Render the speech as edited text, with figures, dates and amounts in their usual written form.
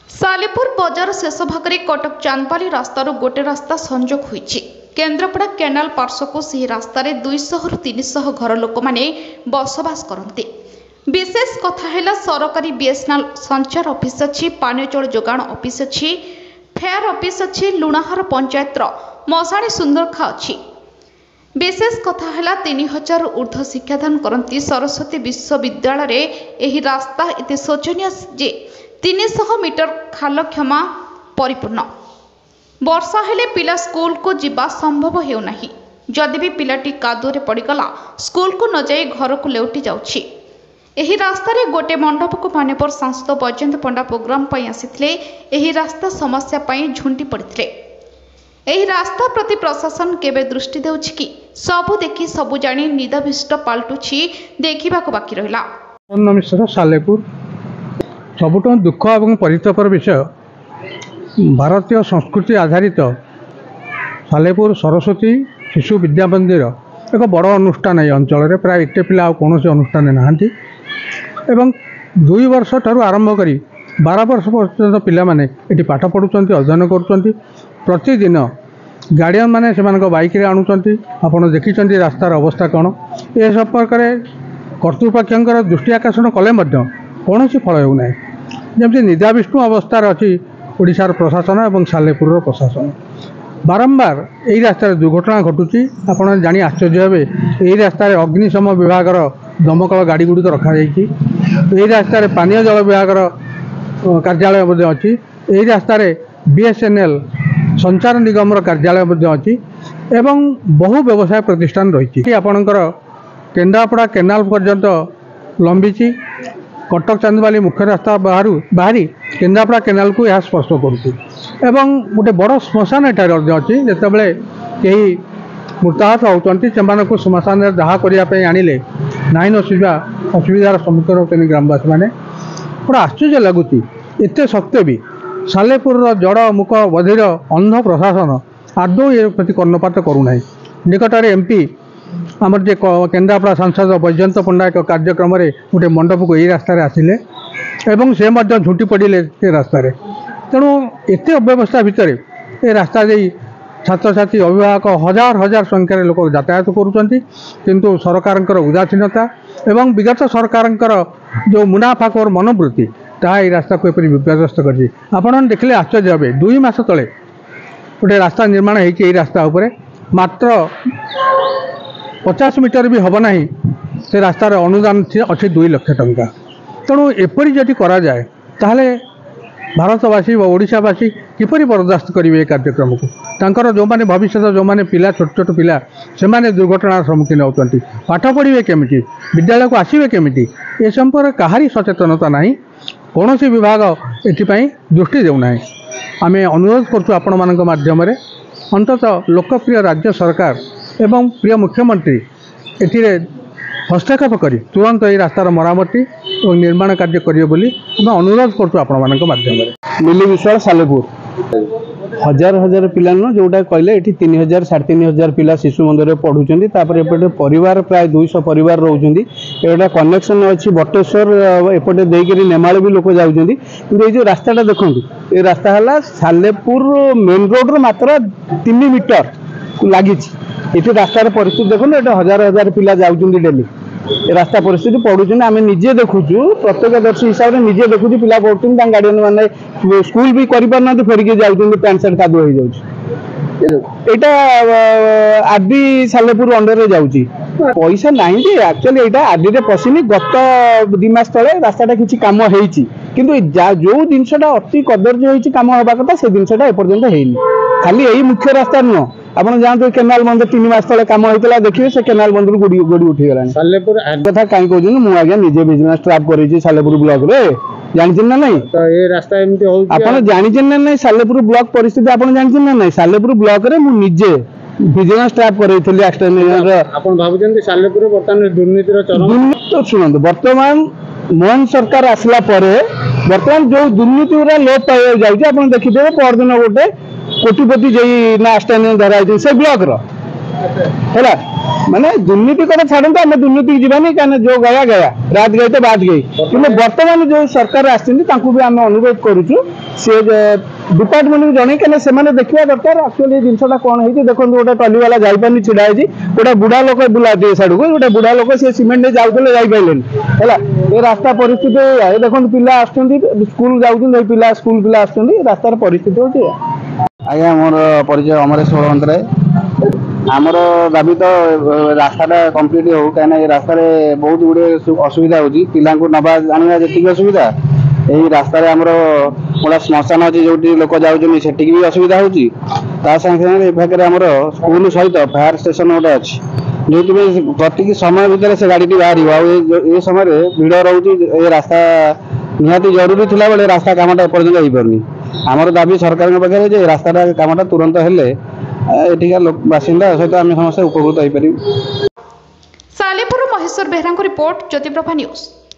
सालेपुर बजार शेष भाग में कटक चांदपाली रास्तार गोटे रास्ता संजोग होईछि। केन्द्रापड़ा केनाल पार्श्व को सही रास्तार 200 रु 300 घर लोक मैंने बसवास करते। विशेष कथा है सरकारी बीएसएनएल संचार ऑफिस अच्छी, पानी जल जोगाण ऑफिस अच्छी, फेयर ऑफिस अच्छी, लुणाहार पंचायतर मशाणी सुंदरखा अच्छी। विशेष कथा है 3000 ऊर्ध्व शिक्षादान करती सरस्वती विश्वविद्यालय यह रास्ता एत शोचनीय जे 300 मीटर खाल क्षमा परिपूर्ण। वर्षा हेले पिला स्कूल को जीवा संभव हेउना। जदि भी पिलाटी कादुरे पड़गला स्कूल को न जाई घर को लेउटी जाउछि। एही रास्ता रे गोटे मंडप को मान्यवर सांसद बैजयंत पंडा प्रोग्राम पई आसिथिले। एही रास्ता समस्या पई झुंटी पड़िथिले। एही रास्ता प्रति प्रशासन केबे दृष्टि देउछि कि सबु देखि सबु जानी निदाविष्ट पाल्टुछि देखिबा को बाकी रहिला। नमस्कार। सालेपुर सबुठ दुख और परितापर विषय भारतीय संस्कृति आधारित सालेपुर सरस्वती शिशु विद्या मंदिर एक बड़ अनुष्ठान ये अंचल प्राय एते पिला कौन अनुष्ठान नहांती एवं 2 वर्ष ठारू आरंभ करी 12 वर्ष पर्यंत पिला माने एटी पाठ पढ़ुचंती, अध्ययन करुचंती। प्रतिदिन गार्डियन माने सेमानक बाइक रे आणुचंती। आपण देखिचंती रास्तार अवस्था कौन ए संपर्क में कर्तृपक्षर दृष्टि आकर्षण कले कौन फल हो ना। जमी निदाविष्णु अवस्था अच्छी ओडिशार प्रशासन और सालेपुर प्रशासन बारंबार यही रास्तार दुर्घटना घटुची। आपड़ जानी आश्चर्य हे यही रास्तार अग्निशम विभाग दमकल गाड़ी गुड़िक रखा यही रास्तार पानीय जल विभाग कार्यालय अच्छी। यही रास्तार बीएसएनएल संचार निगम कार्यालय अच्छी एवं बहु व्यवसाय प्रतिष्ठान रही। आपणकर केन्द्रापड़ा केनाल पर्यंत लंबी कटक चांदबाली मुख्य रास्ता बाहरी केन्द्रापड़ा केनाल को यह स्पर्श करुच्ची एवं गोटे बड़ श्मशान एठार अच्छी। जितेबाला कहीं मृताहत होती से श्मशान दाह करने आणिले नाइन असुविधार सम्मुखीन होते ग्रामवासी मैंने। बड़ा आश्चर्य लगुच एत सत्वे भी सालेपुर जड़ मुख बधिर अंध प्रशासन आदौ ये प्रति कर्णपात करूना। निकटर एमपी आमर जे केन्द्रापड़ा सांसद बैजयंत पंडा एक कार्यक्रम गोटे मंडप को यही रास्तार आसिले एवं से झुंटी पड़े से रास्तार। तेणु एत अव्यवस्था भितर ए रास्ता दे छात्र छात्री अभिभावक हजार हजार संख्यार लोक यातायात करुँच। किंतु सरकार उदासीनता एवं विगत सरकार जो मुनाफाखोर मनोवृत्ति ताहा ये रास्ता को एपरी विपर्यस्त कर। आपन देखले आश्चर्य हे 2 मास तले गोटे रास्ता निर्माण होई रास्ता उपरे मात्र 50 मीटर भी हम ना से रास्तार अनुदान अच्छे 2 लाख टंका। तेणु एपरी जदि करा जाए ताहले भारतवासी व ओडिशावासी किपरि बर्दाश्त करेंगे कार्यक्रम को। तांकर जो माने भविष्य जो माने पिला छोट छोट पिला से माने दुर्घटनार सम्मुखीन होती पाठ पढ़े केमिटी विद्यालय को आसवे केमिटी ए संपर्क कहारी सचेतनता नहीं। कौन विभाग एपाई दृष्टि देना। आम अनुरोध करूँ आपण मान माध्यम अंततः लोकप्रिय राज्य सरकार एवं प्रिय मुख्यमंत्री एथिरे हस्तक्षेप करी तुरंत ये रास्तार मरामती और निर्माण कार्य करिए बोली अनुरोध करूँ आपण मान माध्यम। मिली विश्वाल सालेपुर हजार हजार पिला न जोटा कहले ये 3000 3500 पिला शिशु मंदिर पढ़ुं। एपटे परिवार प्राय 200 परिवार रोचे। एटा कनेक्शन अच्छी बटेश्वर एपटे देकर नेमाल भी लोक जाऊँ। कि ये जो रास्ताटा देखो ये रास्ता है सालेपुर मेन रोड मात्र 3 मीटर लगी। ये रास्तार परिस्थिति देखो ये हजार हजार पिला जाऊँ डेली रास्ता परिस्थिति पढ़ुं। आम निजे देखुचु प्रत्यक्षदर्शी हिसाब से निजे देखुचु पिला पढ़ुं गार्डियन मैंने स्कूल भी करना फेरिक जाऊँ पैंट सार्ट कादुआ हो जाए। आदि सालेपुर अंडर जाऊँगी पैसा ना एक्चुअली यहाँ आदि पशिनी गत 2 मास तले रास्ताटा किसी कम होती किंतु जो जिनसा अति कदर्य होती कम हवा कथा से जिनसा एपर्यंत होनी। खाली यही मुख्य रास्ता नुह आपन जानते केनाल बंद 3 मास तले कम होता देखिए से केनाल बंद गोड़ी गोड़ी उठीगला। सालेपुर कथा कहीं कहते मुझे आज्ञा निजे बिजनेस ट्राप कर सालेपुर ब्लॉक रे जानते ना नहीं तो ये रास्ता एमती हो आपन जानिछन ना नहीं सालेपुर ब्लॉक परिस्थिति आपन जानछन ना नहीं सालेपुर ब्लॉक रे मु निजे बिजनेस ट्राप करैथली एक्सटेंड आपन भाबुछन सालेपुर वर्तमान दुर्नीतिर चरम तो सुनंत वर्तमान मोहन सरकार आसला परे वर्तमान जो दुर्नीति पूरा लोप पाई जाउछ आपन देखिदेबे परदिन गोटे कोटिपति जई ना स्टैंड धरा से ब्लॉक रो है माने दुर्नीति कथा छाड़ते आम दुर्नीति जीवानी कहीं जो गया गया रात गई तो बात गई कि बर्तमान जो सरकार आम अनुरोध करुचु सी डिपार्टमेंट को जन कहीं से देखा दरकार एक्चुअली जिनसा कौन है देखो गोटे टली वाला जापानी छिड़ा है गोटे बुढ़ा लोक बुला दिए साइड को गोटे बुढ़ा लोक सी सीमेंट जाऊे जापारे है रास्ता परिस्थिति देखो पिला स्कूल जाऊँ पिला स्कूल पिला आस्तार परिस्थिति होती आज्ञा मोर परिचय अमरेश बलवंतराय आमर दाबी तो रास्ता कम्प्लीट हो कहीं रास्ता बहुत गुड़े असुविधा होती पिला नवा आना जी असुविधा यही रास्तार आमर गोटा श्मशान अच्छी जो लोक जाऊँ से भी असुविधा होती सागे पाखे आमर स्कूल सहित फायर स्टेशन गोटे अच्छी जो प्रति समय भितर से गाड़ी बाहर ये समय भिड़ रोचे रास्ता निहाती जरूरी थिला बेले रास्ता कामटा एपर्यंत हो पारनी आमर दाबी सरकार पाखे रास्ता कामटा तुरंत हेले एठिका बासिंदा सहित आम समस्त उपकृत हो पार। Salepur Maheshwar Behera report Jyotiprabha news.